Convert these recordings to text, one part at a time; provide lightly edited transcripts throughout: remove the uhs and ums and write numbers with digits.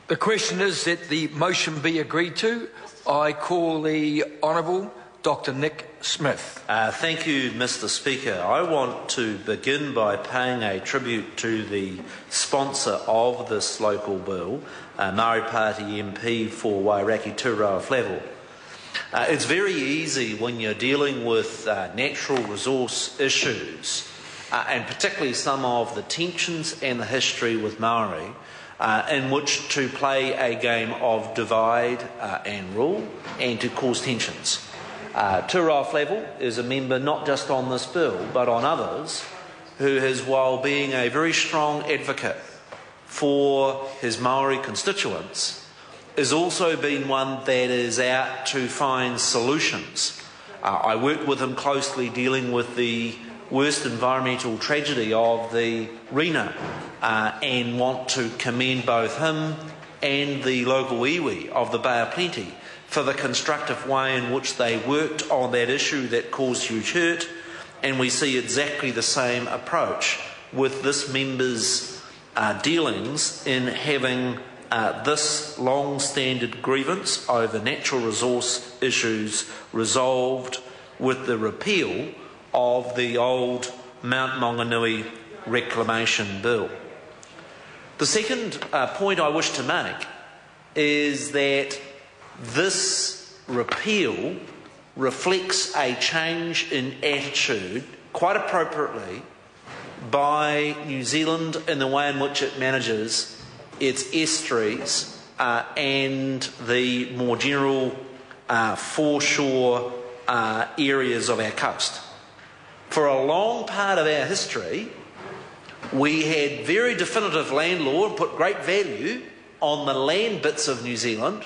The question is that the motion be agreed to. I call the Honourable Dr. Nick Smith. Thank you, Mr. Speaker. I want to begin by paying a tribute to the sponsor of this local bill, Māori Party MP for Wairaki Tūroa Flavel. It's very easy when you're dealing with natural resource issues, and particularly some of the tensions and the history with Māori, in which to play a game of divide and rule and to cause tensions. Tūroa Flavel is a member not just on this bill but on others, who has, while being a very strong advocate for his Māori constituents, has also been one that is out to find solutions. I worked with him closely dealing with the worst environmental tragedy of the Rena, and want to commend both him and the local iwi of the Bay of Plenty for the constructive way in which they worked on that issue that caused huge hurt, and we see exactly the same approach with this member's dealings in having this long-standing grievance over natural resource issues resolved with the repeal of the old Mount Maunganui Reclamation Bill. The second point I wish to make is that this repeal reflects a change in attitude, quite appropriately, by New Zealand in the way in which it manages its estuaries and the more general foreshore areas of our coast. For a long part of our history, we had very definitive land law and put great value on the land bits of New Zealand,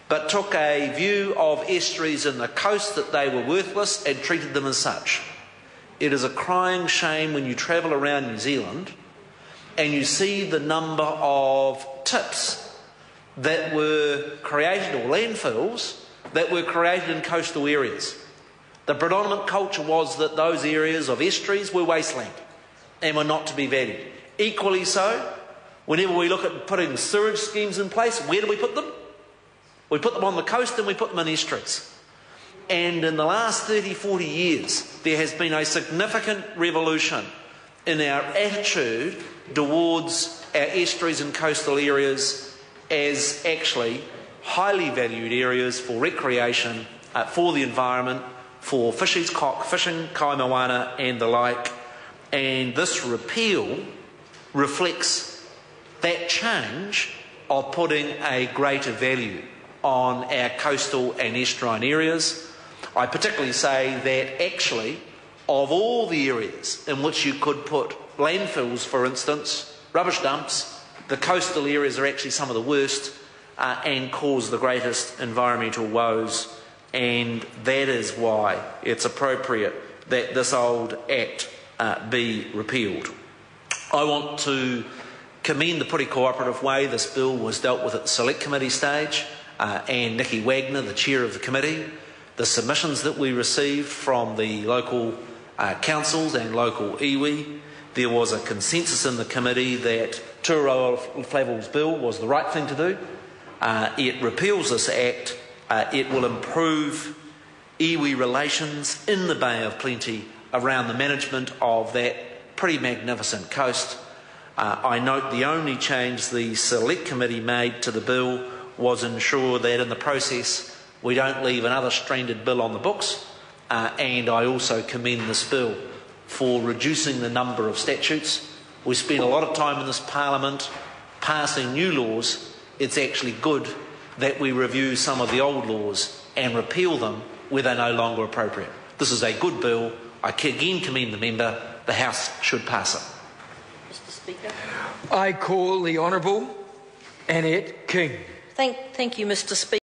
but took a view of estuaries in the coast that they were worthless and treated them as such. It is a crying shame when you travel around New Zealand and you see the number of tips that were created, or landfills, that were created in coastal areas. The predominant culture was that those areas of estuaries were wasteland and were not to be valued. Equally so, whenever we look at putting sewage schemes in place, where do we put them? We put them on the coast and we put them in estuaries. And in the last 30, 40 years, there has been a significant revolution in our attitude towards our estuaries and coastal areas as actually highly valued areas for recreation, for the environment, for fishing, kaimoana and the like. And this repeal reflects that change of putting a greater value on our coastal and estuarine areas. I particularly say that actually, of all the areas in which you could put landfills, for instance, rubbish dumps, the coastal areas are actually some of the worst and cause the greatest environmental woes, and that is why it's appropriate that this old Act be repealed. I want to commend the pretty cooperative way this bill was dealt with at the Select Committee stage, and Nikki Wagner, the chair of the committee, the submissions that we received from the local councils and local iwi. There was a consensus in the committee that Tūroa Flavel's bill was the right thing to do. It repeals this Act. It will improve iwi relations in the Bay of Plenty around the management of that pretty magnificent coast. I note the only change the Select Committee made to the bill was ensure that in the process we don't leave another stranded bill on the books, and I also commend this bill for reducing the number of statutes. We spend a lot of time in this Parliament passing new laws. It's actually good that we review some of the old laws and repeal them where they're no longer appropriate. This is a good bill. I again commend the member. The House should pass it. Mr. Speaker. I call the Honourable Annette King. Thank you, Mr. Speaker.